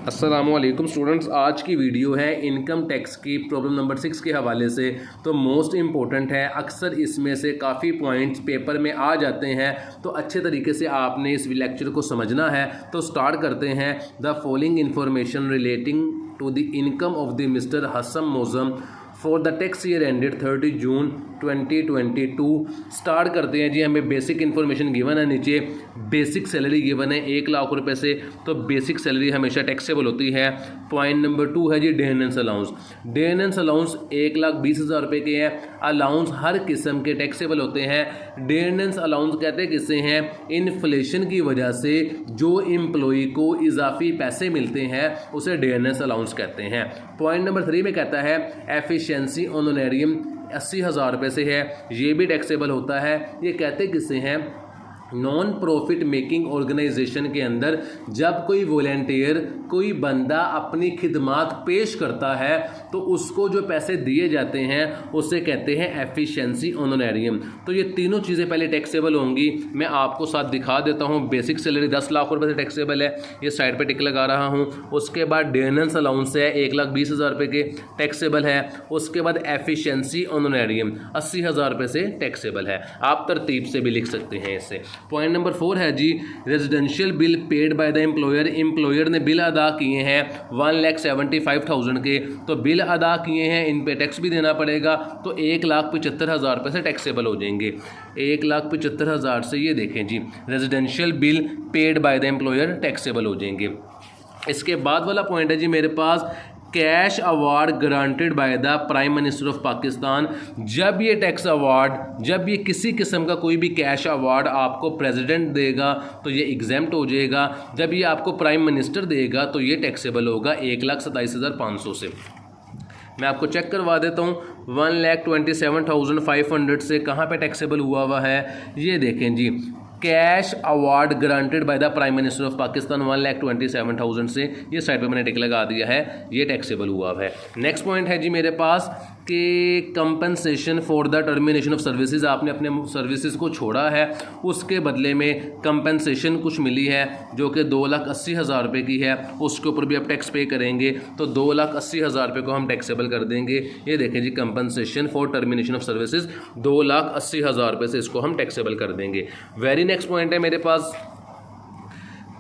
अस्सलामुअलैकुम स्टूडेंट्स, आज की वीडियो है इनकम टैक्स की प्रॉब्लम नंबर 6 के हवाले से। तो मोस्ट इम्पोर्टेंट है, अक्सर इसमें से काफ़ी पॉइंट्स पेपर में आ जाते हैं, तो अच्छे तरीके से आपने इस लेक्चर को समझना है। तो स्टार्ट करते हैं। The following information relating to the income of the mister Hassan Mozam for the tax year ended 30 June 2022। Start करते हैं जी। हमें बेसिक इन्फॉर्मेशन गिवन है, नीचे बेसिक सैलरी गिवन है 1 लाख रुपए से। तो बेसिक सैलरी हमेशा टैक्सेबल होती है। पॉइंट नंबर 2 है जी डेनेंस अलाउंस। डेनेंस अलाउंस 1,20,000 रुपये के हैं। अलाउंस हर किस्म के टैक्सेबल होते हैं। डेनेंस अलाउंस कहते हैं किससे हैं? इन्फ्लेशन की वजह से जो एम्प्लॉई को इजाफी पैसे मिलते हैं उसे डेनेंस अलाउंस कहते हैं। पॉइंट नंबर 3 में कहता है एफिशिएंसी ऑनरेरियम 80,000 रुपये से है, ये भी टैक्सेबल होता है। ये कहते किससे हैं? नॉन प्रॉफिट मेकिंग ऑर्गेनाइजेशन के अंदर जब कोई वॉलंटियर, कोई बंदा अपनी खिदमात पेश करता है तो उसको जो पैसे दिए जाते हैं उसे कहते हैं एफिशिएंसी ऑनरेरियम। तो ये तीनों चीज़ें पहले टैक्सेबल होंगी। मैं आपको साथ दिखा देता हूँ। बेसिक सैलरी 10 लाख रुपये से टैक्सेबल है, ये साइड पे टिक लगा रहा हूँ। उसके बाद डेनेंस अलाउंस है 1,20,000 रुपये के, टैक्सेबल है। उसके बाद एफिशिएंसी ऑनरेरियम 80,000 रुपये से टैक्सेबल है। आप तरतीब से भी लिख सकते हैं इसे। पॉइंट नंबर 4 है जी residential bill paid by the employer. Employer ने बिल अदा किए हैं 1,75,000 के, तो बिल अदा किए हैं, इन पे टैक्स भी देना पड़ेगा। तो 1,75,000 रुपये से टैक्सेबल हो जाएंगे। 1,75,000 से ये देखें जी residential bill paid by the employer taxable हो जाएंगे। इसके बाद वाला पॉइंट है जी मेरे पास cash award granted by the prime minister of Pakistan. जब ये टैक्स अवार्ड, जब ये किसी किस्म का कोई भी कैश अवार्ड आपको प्रेसिडेंट देगा तो ये एग्जेम्प्ट हो जाएगा। जब ये आपको प्राइम मिनिस्टर देगा तो ये टैक्सेबल होगा 1,27,500 से। मैं आपको चेक करवा देता हूँ। 1,27,500 से कहाँ पे टैक्सेबल हुआ है? ये देखें जी, cash award granted by the prime minister of Pakistan 1,27,000 से, ये साइड पे मैंने टिक लगा दिया है, ये टैक्सेबल हुआ है। नेक्स्ट पॉइंट है जी मेरे पास कि compensation for the termination of services. आपने अपने सर्विसेज को छोड़ा है, उसके बदले में कंपनसेशन कुछ मिली है जो कि 2,80,000 रुपये की है। उसके ऊपर भी आप टैक्स पे करेंगे, तो 2,80,000 रुपये को हम टैक्सेबल कर देंगे। ये देखें जी compensation for termination of services 2,80,000 रुपये से इसको हम टैक्सेबल कर देंगे। वेरी नेक्स्ट पॉइंट है मेरे पास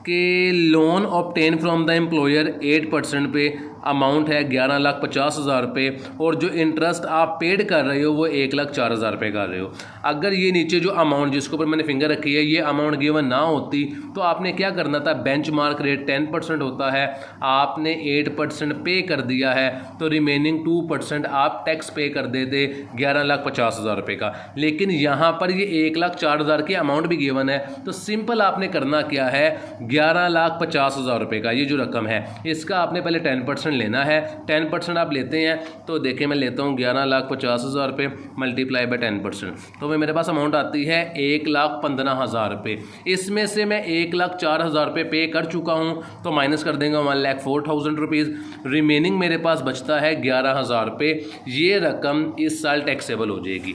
कि loan obtain from the employer 8% पे अमाउंट है 11,50,000 रुपये, और जो इंटरेस्ट आप पेड कर रहे हो वो 1,04,000 रुपये कर रहे हो। अगर ये नीचे जो अमाउंट जिसके ऊपर मैंने फिंगर रखी है ये अमाउंट गिवन ना होती तो आपने क्या करना था? बेंचमार्क रेट 10% होता है, आपने 8% पे कर दिया है, तो रिमेनिंग 2% आप टैक्स पे कर देते 11,50,000 रुपये का। लेकिन यहाँ पर ये 1,04,000 की अमाउंट भी गिवन है, तो सिंपल आपने करना क्या है? 11,50,000 रुपये का ये जो रकम है इसका आपने पहले 10% लेना है। 10% आप लेते हैं तो देखें मैं लेता हूँ 11,50,000 रुपये मल्टीप्लाई बाय 10%, तो वो मेरे पास अमाउंट आती है 1,15,000 रुपये। इसमें से मैं 1,04,000 रुपये पे कर चुका हूँ, तो माइनस कर देंगे 1,04,000 रुपीज़। रिमेनिंग मेरे पास बचता है 11,000 रुपये। ये रकम इस साल टैक्सेबल हो जाएगी।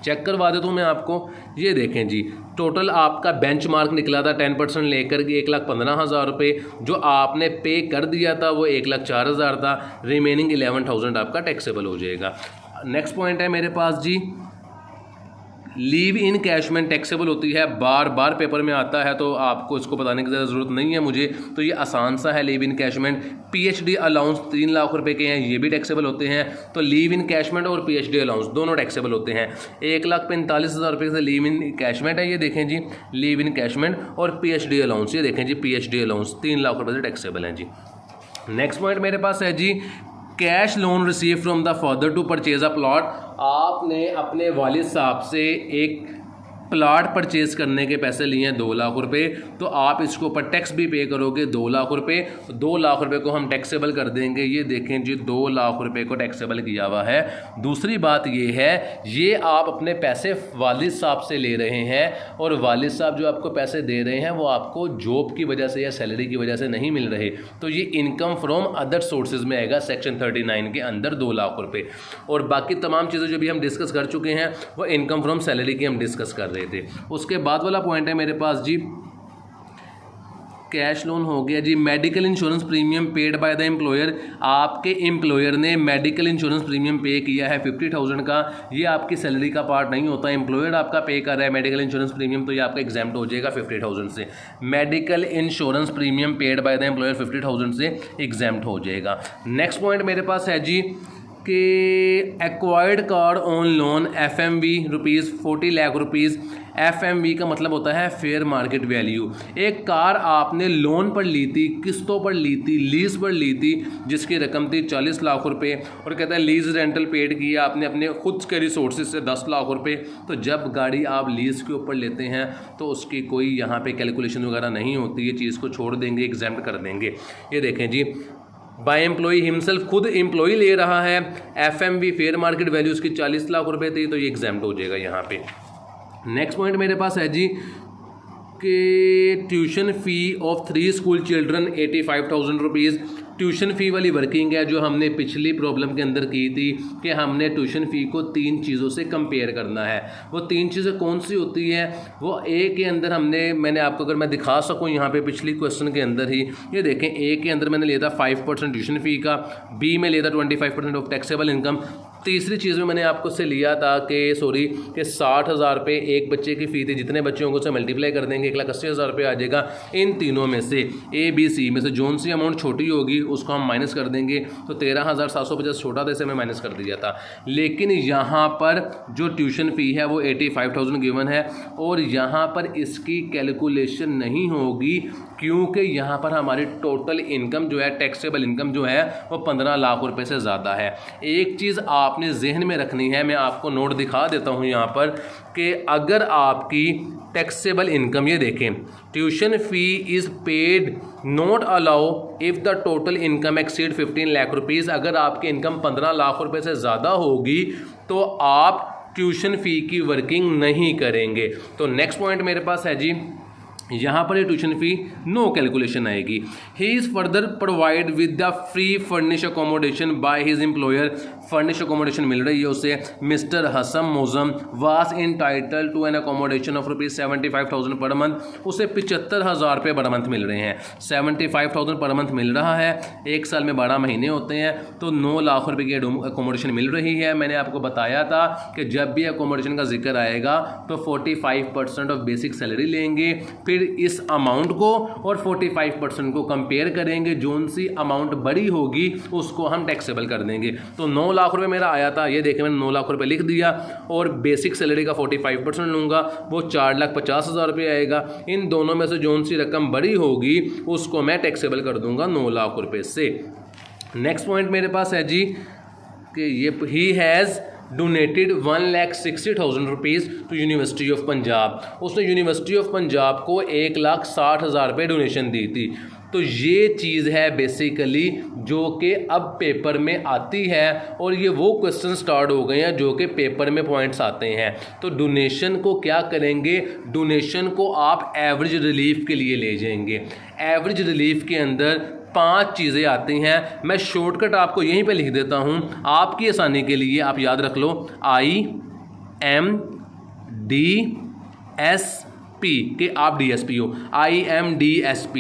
चेक करवा देता हूँ मैं आपको। ये देखें जी टोटल आपका बेंचमार्क निकला था 10% लेकर 1,15,000 रुपये। जो आपने पे कर दिया था वो 1,04,000 था। रिमेनिंग 11,000 आपका टैक्सेबल हो जाएगा। नेक्स्ट पॉइंट है मेरे पास जी लीव इन कैशमेंट टैक्सेबल होती है। बार बार पेपर में आता है तो आपको इसको बताने की ज़्यादा ज़रूरत नहीं है मुझे, तो ये आसान सा है। लीव इन कैशमेंट पीएचडी अलाउंस 3 लाख रुपए के हैं, ये भी टैक्सेबल होते हैं। तो लीव इन कैशमेंट और पीएचडी अलाउंस दोनों टैक्सेबल होते हैं। 1,45,000 रुपये से लीव इन कैशमेंट है, ये देखें जी लीव इन कैशमेंट, और पीएचडी अलाउंस ये देखें जी पीएचडी अलाउंस 3 लाख रुपये से टैक्सेबल हैं जी। नेक्स्ट पॉइंट मेरे पास है जी cash loan receive from the father to purchase a plot. आपने अपने वालिद साहब से एक प्लाट परचेज़ करने के पैसे लिए हैं 2 लाख रुपये, तो आप इसके ऊपर टैक्स भी पे करोगे 2 लाख रुपये। 2 लाख रुपये को हम टैक्सेबल कर देंगे। ये देखें जी 2 लाख रुपये को टैक्सेबल किया हुआ है। दूसरी बात ये है ये आप अपने पैसे वालिद साहब से ले रहे हैं, और वालिद साहब जो आपको पैसे दे रहे हैं वो आपको जॉब की वजह से या सैलरी की वजह से नहीं मिल रहे, तो ये इनकम फ्रॉम अदर सोर्सेज में आएगा सेक्शन 39 के अंदर 2 लाख रुपये। और बाकी तमाम चीज़ें जो भी हम डिस्कस कर चुके हैं वो इनकम फ्रॉम सैलरी की हम डिस्कस कर रहे थे। उसके बाद वाला पॉइंट है मेरे पास जी कैश लोन हो गया जी। Medical insurance premium paid by the employer, आपके एम्प्लॉयर ने मेडिकल इंश्योरेंस प्रीमियम पे किया है 50,000 का, ये आपकी सैलरी का पार्ट नहीं होता, एम्प्लॉयर आपका पे कर रहा है मेडिकल इंश्योरेंस प्रीमियम, तो ये आपका एग्जाम्प्ट हो जाएगा 50,000 से। Medical insurance premium paid by the employer 50,000 से एग्जाम्प्ट हो जाएगा। नेक्स्ट पॉइंट मेरे पास है जी कि acquired car on loan FMV ₹40 lakh rupees. FMV का मतलब होता है फेयर मार्केट वैल्यू। एक कार आपने लोन पर ली थी, किस्तों पर ली थी, लीज पर ली थी, जिसकी रकम थी 40 लाख रुपए, और कहता है लीज रेंटल पेड किया आपने अपने खुद के रिसोर्सेज से 10 लाख रुपए। तो जब गाड़ी आप लीज के ऊपर लेते हैं तो उसकी कोई यहाँ पे कैलकुलेशन वगैरह नहीं होती, ये चीज़ को छोड़ देंगे, एग्जाम्प्ट कर देंगे। ये देखें जी, बाय एम्प्लॉई हिमसेल्फ, खुद एम्प्लॉई ले रहा है, FMV फेयर मार्केट वैल्यू उसकी 40 लाख रुपए थी, तो ये एग्जाम्प्ट हो जाएगा यहाँ पे। नेक्स्ट पॉइंट मेरे पास है जी कि tuition fee of 3 school children 85,000 rupees. Tuition fee वाली वर्किंग है जो हमने पिछली प्रॉब्लम के अंदर की थी कि हमने ट्यूशन फ़ी को 3 चीज़ों से कंपेयर करना है। वो 3 चीज़ें कौन सी होती हैं? वो ए के अंदर मैंने आपको अगर मैं दिखा सकूं यहाँ पे पिछली क्वेश्चन के अंदर ही, ये देखें, ए के अंदर मैंने लिया था 5% ट्यूशन फ़ी का, बी में लिया था 25% ऑफ टैक्सेबल इनकम, तीसरी चीज़ में मैंने आपको से लिया था कि 60,000 रुपये एक बच्चे की फ़ी थी, जितने बच्चे होंगे उसे मल्टीप्लाई कर देंगे 1,80,000 रुपये आ जाएगा। इन तीनों में से ABC में से जोन सी अमाउंट छोटी होगी उसको हम माइनस कर देंगे, तो 13,750 छोटा था, इसे मैं माइनस कर दिया था। लेकिन यहाँ पर जो ट्यूशन फ़ी है वो 85,000 गिवन है, और यहाँ पर इसकी कैलकुलेशन नहीं होगी क्योंकि यहाँ पर हमारी टोटल इनकम जो है, टैक्सेबल इनकम जो है, वो 15 लाख रुपए से ज़्यादा है। एक चीज़ आपने जहन में रखनी है, मैं आपको नोट दिखा देता हूँ यहाँ पर, कि अगर आपकी टैक्सेबल इनकम, ये देखें, tuition fee is paid not allow if the total income exceed 15 lakh rupees. अगर आपकी इनकम 15 लाख रुपए से ज़्यादा होगी तो आप ट्यूशन फ़ी की वर्किंग नहीं करेंगे। तो नेक्स्ट पॉइंट मेरे पास है जी, यहाँ पर ये ट्यूशन फ़ी नो कैलकुलेशन आएगी। He is further provide with the free furnish accommodation by his employer. Furnish accommodation मिल रही है उसे। Mister Hasam Mozam was entitle to an accommodation of ₹75,000 per month. उसे 75,000 रुपये पर मंथ मिल रहे हैं। 75,000 पर मंथ मिल रहा है, एक साल में 12 महीने होते हैं, तो 9 लाख रुपये की अकोमोडेशन मिल रही है। मैंने आपको बताया था कि जब भी अकोमोडेशन का जिक्र आएगा तो 45% ऑफ बेसिक सैलरी लेंगे, फिर इस अमाउंट को और 45% को कंपेयर करेंगे, जोन सी अमाउंट बड़ी होगी उसको हम टैक्सेबल कर देंगे। तो 9 लाख रुपए मेरा आया था, ये देखें मैंने 9 लाख रुपए लिख दिया, और बेसिक सैलरी का 45% लूँगा, वो 4,50,000 रुपये आएगा। इन दोनों में से जोन सी रकम बड़ी होगी उसको मैं टैक्सेबल कर दूंगा 9 लाख रुपये से। नेक्स्ट पॉइंट मेरे पास है जी कि ये ही has donated 1,60,000 rupees to university of Punjab. उसने यूनिवर्सिटी ऑफ पंजाब को 1,60,000 रुपये डोनेशन दी थी। तो ये चीज़ है बेसिकली जो कि अब पेपर में आती है, और ये वो क्वेश्चन स्टार्ट हो गए हैं जो कि पेपर में पॉइंट्स आते हैं। तो डोनेशन को क्या करेंगे, डोनेशन को आप एवरेज रिलीफ के लिए ले जाएंगे। एवरेज रिलीफ के अंदर 5 चीज़ें आती हैं, मैं शॉर्टकट आपको यहीं पे लिख देता हूँ आपकी आसानी के लिए, आप याद रख लो। IMDSP के आप DSP हो, IMDSP।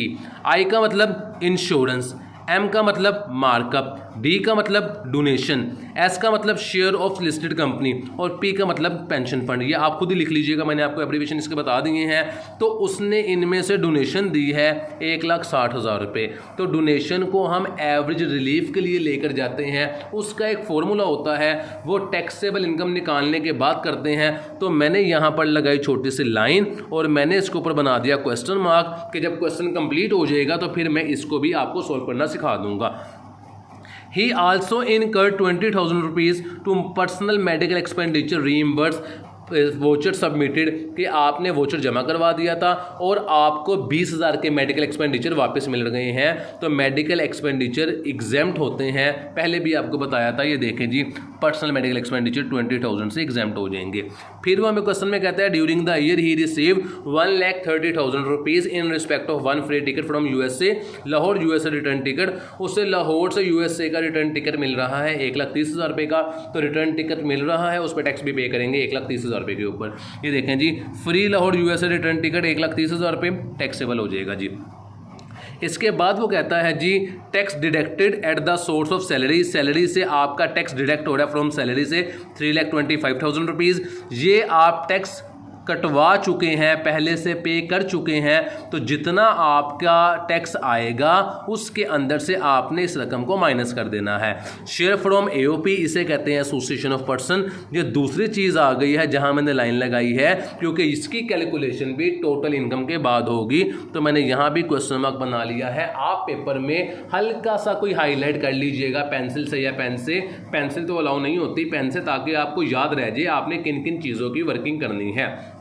I का मतलब इंश्योरेंस, M का मतलब मार्कअप, D का मतलब डोनेशन, S का मतलब शेयर ऑफ लिस्टेड कंपनी, और P का मतलब पेंशन फंड। ये आप खुद ही लिख लीजिएगा, मैंने आपको एब्रीविएशन इसके बता दिए हैं। तो उसने इनमें से डोनेशन दी है 1,60,000 रुपये। तो डोनेशन को हम एवरेज रिलीफ के लिए लेकर जाते हैं, उसका एक फॉर्मूला होता है, वो टैक्सेबल इनकम निकालने के बाद करते हैं। तो मैंने यहाँ पर लगाई छोटी सी लाइन, और मैंने इसके ऊपर बना दिया क्वेश्चन मार्क, कि जब क्वेश्चन कंप्लीट हो जाएगा तो फिर मैं इसको भी आपको सॉल्व करना सिखा दूंगा। He also incurred 20,000 rupees to personal medical expenditure reimbursed voucher submitted, कि आपने वोचर जमा करवा दिया था और आपको 20,000 के मेडिकल एक्सपेंडिचर वापस मिल गए हैं। तो मेडिकल एक्सपेंडिचर एग्जाम्प्ट होते हैं, पहले भी आपको बताया था। ये देखें जी, पर्सनल मेडिकल एक्सपेंडिचर 20,000 से एग्जाम्प्ट हो जाएंगे। फिर वो हमें क्वेश्चन में कहता है during the year he receive 1,30,000 rupees in respect of 1 free ticket from USA, Lahore USA return ticket. उसे लाहौर से USA का रिटर्न टिकट मिल रहा है 1,30,000 रुपये का। तो रिटर्न टिकट मिल रहा है, उस पर टैक्स भी पे करेंगे 1,30,000 रुपये के ऊपर। ये देखें जी, free Lahore USA return ticket 1,30,000 रुपये टैक्सेबल हो जाएगा जी। इसके बाद वो कहता है जी tax deducted at the source of salary, salary से आपका टैक्स डिडक्ट हो रहा है फ्रॉम सैलरी से 3,25,000 रुपीज़, ये आप टैक्स कटवा चुके हैं, पहले से पे कर चुके हैं, तो जितना आपका टैक्स आएगा उसके अंदर से आपने इस रकम को माइनस कर देना है। शेयर फ्रॉम एओपी, इसे कहते हैं एसोसिएशन ऑफ पर्सन। ये दूसरी चीज़ आ गई है जहां मैंने लाइन लगाई है, क्योंकि इसकी कैलकुलेशन भी टोटल इनकम के बाद होगी, तो मैंने यहां भी क्वेश्चन मार्क बना लिया है। आप पेपर में हल्का सा कोई हाईलाइट कर लीजिएगा पेंसिल से या पेन से, पेंसिल तो अलाउ नहीं होती, पेन से, ताकि आपको याद रह जाए आपने किन किन चीज़ों की वर्किंग करनी है।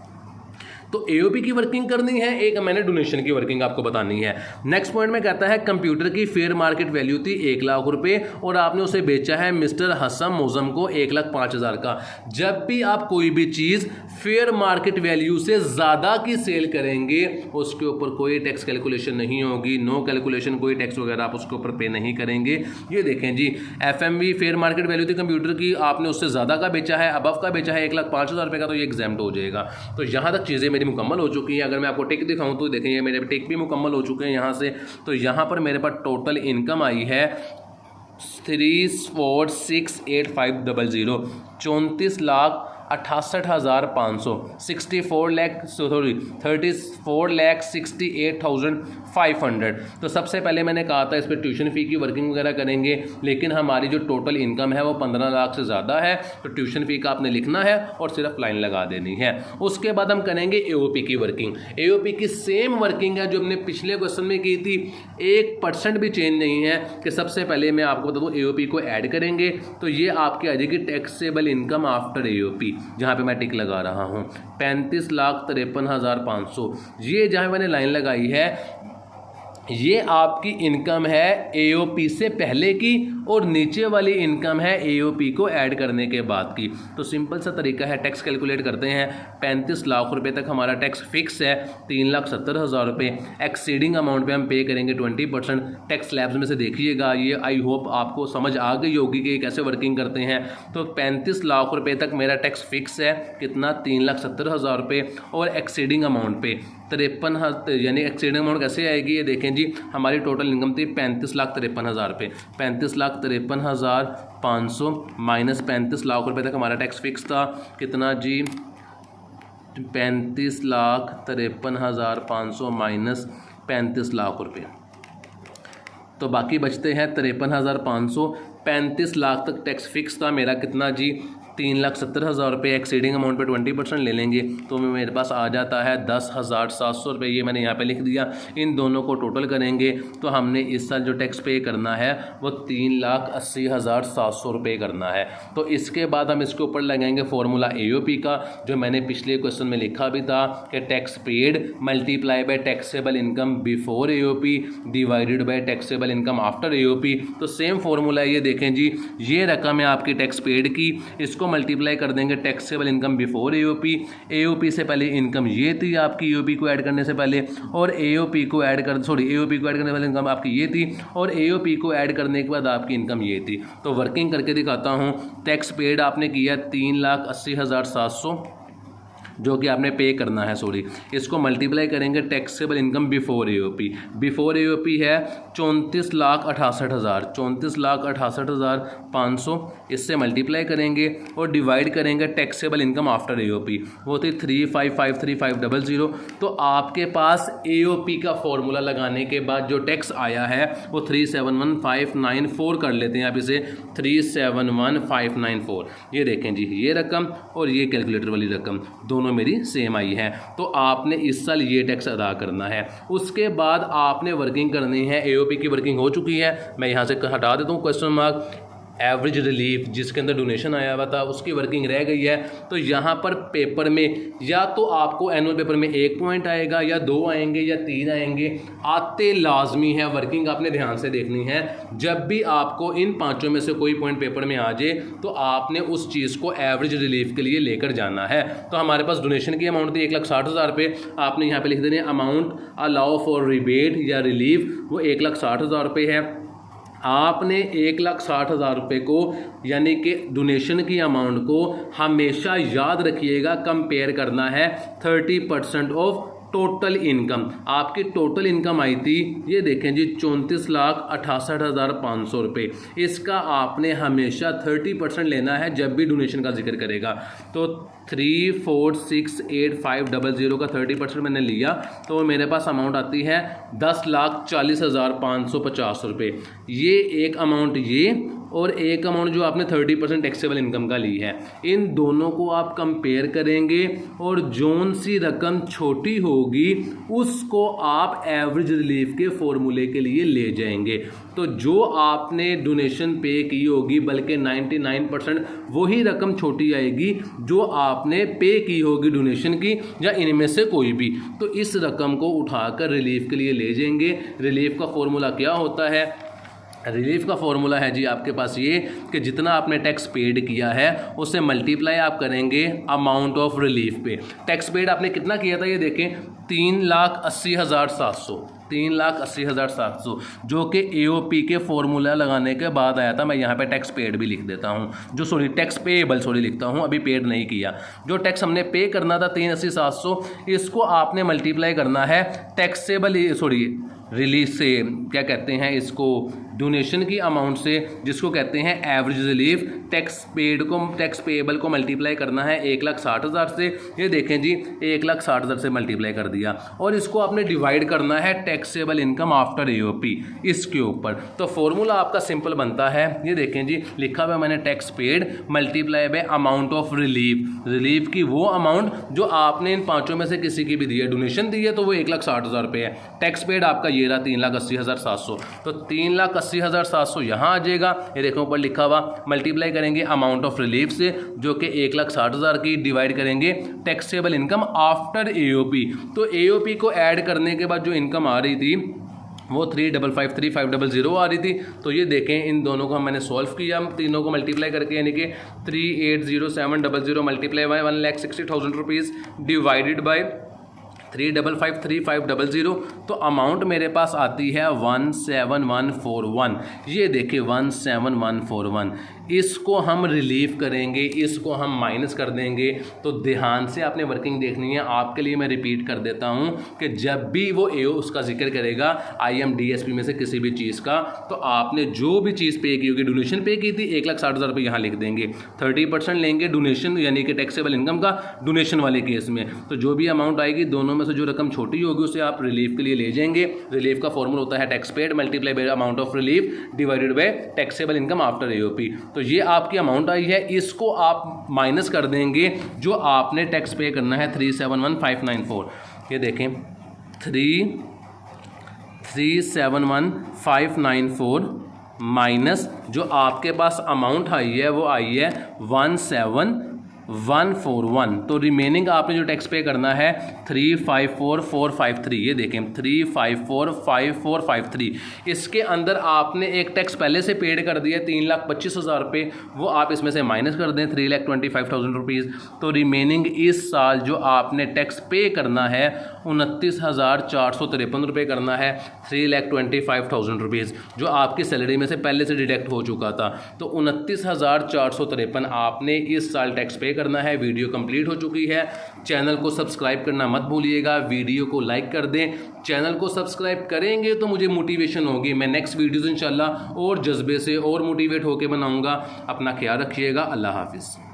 तो एओपी की वर्किंग करनी है, एक मैंने डोनेशन की वर्किंग आपको बतानी है। नेक्स्ट पॉइंट में कहता है कंप्यूटर की फेयर मार्केट वैल्यू थी 1 लाख रुपए और आपने उसे बेचा है मिस्टर हसम मोजम को 1,05,000 का। जब भी आप कोई भी चीज़ फेयर मार्केट वैल्यू से ज़्यादा की सेल करेंगे उसके ऊपर कोई टैक्स कैलकुलेशन नहीं होगी, नो कैलकुलेशन, कोई टैक्स वगैरह आप उसके ऊपर पे नहीं करेंगे। ये देखें जी, एफएमवी फेयर मार्केट वैल्यू थी कंप्यूटर की, आपने उससे ज़्यादा का बेचा है, अबव का बेचा है 1,05,000 रुपये का, तो ये एग्जाम्प्ट हो जाएगा। तो यहाँ तक चीज़ें मुकम्मल हो चुकी है। अगर मैं आपको टिक दिखाऊं तो देखें, ये मेरे टिक भी मुकम्मल हो चुके हैं यहाँ से। तो यहाँ पर मेरे पास टोटल इनकम आई है 34,68,500, 34,68,500, 34,68,500। तो सबसे पहले मैंने कहा था इस पर ट्यूशन फ़ी की वर्किंग वगैरह करेंगे, लेकिन हमारी जो टोटल इनकम है वो 15 लाख से ज़्यादा है, तो ट्यूशन फ़ी का आपने लिखना है और सिर्फ लाइन लगा देनी है। उसके बाद हम करेंगे एओपी की वर्किंग। एओपी की सेम वर्किंग है जो हमने पिछले क्वेश्चन में की थी, 1% भी चेंज नहीं है। कि सबसे पहले मैं आपको बता दूँ एओपी को ऐड करेंगे तो ये आपकी आ जाएगी टैक्सेबल इनकम आफ्टर एओपी, जहाँ पे मैं टिक लगा रहा हूँ 35,53,500। ये जहाँ मैंने लाइन लगाई है ये आपकी इनकम है एओपी से पहले की और नीचे वाली इनकम है एओपी को ऐड करने के बाद की। तो सिंपल सा तरीका है, टैक्स कैलकुलेट करते हैं। 35 लाख रुपए तक हमारा टैक्स फिक्स है, 3,70,000 रुपये। एक्सीडिंग अमाउंट पे हम पे करेंगे 20%। टैक्स स्लैब्स में से देखिएगा, ये आई होप आपको समझ आ गई होगी कि कैसे वर्किंग करते हैं। तो 35 लाख रुपये तक मेरा टैक्स फिक्स है, कितना 3,70,000 रुपये, और एक्सीडिंग अमाउंट पे 53,000, यानी एक्सीडिंग अमाउंट कैसे आएगी ये देखें जी, हमारी टोटल इनकम थी 35,53,000 रुपये, 35,53,500 माइनस 35 लाख रुपये तक हमारा टैक्स फिक्स था, कितना जी 35,53,500 माइनस 35 लाख रुपये, तो बाकी बचते हैं 53,500। 35 लाख तक टैक्स फिक्स था मेरा, कितना जी 3,70,000 रुपये। एक्सीडिंग अमाउंट पे 20% ले लेंगे तो मेरे पास आ जाता है 10,700 रुपये। ये मैंने यहाँ पे लिख दिया। इन दोनों को टोटल करेंगे तो हमने इस साल जो टैक्स पे करना है वो 3,80,700 रुपये करना है। तो इसके बाद हम इसके ऊपर लगाएंगे फॉर्मूला एओपी का, जो मैंने पिछले क्वेश्चन में लिखा भी था कि tax paid multiply by taxable income before AOP divided by taxable income after AOP. तो सेम फॉर्मूला ये देखें जी, ये रकम है आपकी टैक्स पेड की, इसको मल्टीप्लाई कर देंगे taxable income before AOP. AOP से पहले इनकम ये थी आपकी एओपी को ऐड करने से पहले, और एओपी को ऐड करने से पहले इनकम आपकी ये थी, और एओपी को ऐड करने के बाद आपकी इनकम ये थी। तो वर्किंग करके दिखाता हूँ। टैक्स पेड आपने किया 3,80,700 जो कि आपने पे करना है, इसको मल्टीप्लाई करेंगे taxable income before AOP. Before AOP है 34,68,000, 34,68,500, इससे मल्टीप्लाई करेंगे और डिवाइड करेंगे टैक्सेबल इनकम आफ्टर एओपी, वो थी 3,55,3,500। तो आपके पास एओपी का फॉर्मूला लगाने के बाद जो टैक्स आया है वो 371,594 कर लेते हैं आप इसे, 371,594। ये देखें जी, ये रकम और ये कैलकुलेटर वाली रकम दोनों मेरी सेम आई है। तो आपने इस साल ये टैक्स अदा करना है। उसके बाद आपने वर्किंग करनी है। एओपी की वर्किंग हो चुकी है, मैं यहाँ से हटा देता हूँ क्वेश्चन मार्क। एवरेज रिलीफ जिसके अंदर डोनेशन आया हुआ था उसकी वर्किंग रह गई है। तो यहाँ पर पेपर में या तो आपको एनुअल पेपर में 1 पॉइंट आएगा, या 2 आएंगे, या 3 आएंगे, आते लाजमी है। वर्किंग आपने ध्यान से देखनी है। जब भी आपको इन 5 में से कोई पॉइंट पेपर में आ जाए तो आपने उस चीज़ को एवरेज रिलीफ के लिए लेकर जाना है। तो हमारे पास डोनेशन की अमाउंट थी 1,60,000 रुपये, आपने यहाँ पे लिख देने अमाउंट अलाउ फॉर रिबेट या रिलीफ, वो 1,60,000 रुपये है। आपने 1,60,000 रुपये को यानी कि डोनेशन की अमाउंट को हमेशा याद रखिएगा कंपेयर करना है 30% ऑफ टोटल इनकम, आपकी टोटल इनकम आई थी, ये देखें जी 34,68,500 रुपये। इसका आपने हमेशा 30% लेना है जब भी डोनेशन का जिक्र करेगा। तो 3468500 का 30% मैंने लिया तो मेरे पास अमाउंट आती है 10,40,550 रुपये। ये एक अमाउंट ये, और एक अमाउंट जो आपने 30% टैक्सेबल इनकम का ली है। इन दोनों को आप कंपेयर करेंगे और जोन सी रकम छोटी होगी उसको आप एवरेज रिलीफ के फॉर्मूले के लिए ले जाएंगे। तो जो आपने डोनेशन पे की होगी बल्कि 99% वही रकम छोटी आएगी जो आपने पे की होगी डोनेशन की, या इनमें से कोई भी। तो इस रकम को उठाकर रिलीफ के लिए ले जाएंगे। रिलीफ का फॉर्मूला क्या होता है? रिलीफ का फॉर्मूला है जी आपके पास ये कि जितना आपने टैक्स पेड किया है उससे मल्टीप्लाई आप करेंगे अमाउंट ऑफ रिलीफ पे। टैक्स पेड आपने कितना किया था, ये देखें 3,80,700, 3,80,700 जो कि AOP के फॉर्मूला लगाने के बाद आया था। मैं यहाँ पे टैक्स पेड भी लिख देता हूँ, जो टैक्स पेएबल लिखता हूँ, अभी पेड नहीं किया। जो टैक्स हमने पे करना था 3,80,700, इसको आपने मल्टीप्लाई करना है टैक्सेबल रिलीज से, क्या कहते हैं इसको, डोनेशन की अमाउंट से, जिसको कहते हैं एवरेज रिलीफ। टैक्स पेएबल को मल्टीप्लाई करना है 1,60,000 से। ये देखें जी 1,60,000 से मल्टीप्लाई कर दिया, और इसको आपने डिवाइड करना है टैक्सेबल इनकम आफ्टर AOP इसके ऊपर। तो फॉर्मूला आपका सिंपल बनता है, ये देखें जी लिखा हुआ मैंने tax paid multiply by amount of relief की वो अमाउंट जो आपने इन पाँचों में से किसी की भी दी है, डोनेशन दी है तो वो 1,60,000 रुपये है। टैक्स पेड आपका ये रहा 3,80,700, तो 3,80,700 यहाँ आ जाएगा। ये देखो ऊपर लिखा हुआ, मल्टीप्लाई करेंगे अमाउंट ऑफ रिलीफ से जो कि 1,60,000 की, डिवाइड करेंगे टैक्सेबल इनकम आफ्टर AOP। तो AOP को ऐड करने के बाद जो इनकम आ रही थी वो 3,55,3,500 आ रही थी। तो ये देखें इन दोनों को मैंने सॉल्व किया, तीनों को मल्टीप्लाई करके, यानी कि 3,80,700 multiply by 1,60,000 rupees divided by 3,55,3,500, तो अमाउंट मेरे पास आती है 17,141। ये देखिए 17,141। इसको हम रिलीव करेंगे, इसको हम माइनस कर देंगे। तो ध्यान से आपने वर्किंग देखनी है। आपके लिए मैं रिपीट कर देता हूँ कि जब भी वो AO उसका जिक्र करेगा IMDSP में से किसी भी चीज़ का, तो आपने जो भी चीज़ पे की होगी, डोनेशन पे की थी 1,60,000 रुपये, यहाँ लिख देंगे। 30% लेंगे डोनेशन यानी कि टैक्सेबल इनकम का डोनेशन वाले केस में। तो जो भी अमाउंट आएगी दोनों में से जो रकम छोटी होगी उसे आप रिलीफ के लिए ले जाएंगे। रिलीफ का फॉर्मूला होता है tax paid multiply by amount of relief divided by taxable income after AOP। तो ये आपकी अमाउंट आई है, इसको आप माइनस कर देंगे जो आपने टैक्स पे करना है 3,71,594। ये देखें 3,71,594 माइनस जो आपके पास अमाउंट आई है वो आई है 17,141। तो रिमेनिंग आपने जो टैक्स पे करना है 3,54,453। ये देखें 3,54,5,453। इसके अंदर आपने एक टैक्स पहले से पेड कर दिया 3,25,000 रुपये, वो आप इसमें से माइनस कर दें 3,25,000 रुपीज़। तो रिमेनिंग इस साल जो आपने टैक्स पे करना है 29,453 रुपये करना है, 3,25,000 रुपीज़ जो आपकी सैलरी में से पहले से डिडक्ट हो चुका था। तो 29,453 आपने इस साल टैक्स पे करना है। वीडियो कंप्लीट हो चुकी है। चैनल को सब्सक्राइब करना मत भूलिएगा, वीडियो को लाइक कर दें। चैनल को सब्सक्राइब करेंगे तो मुझे मोटिवेशन होगी, मैं नेक्स्ट वीडियोज़ इंशाल्लाह और जज्बे से और मोटिवेट होकर बनाऊंगा। अपना ख्याल रखिएगा। अल्लाह हाफिज़।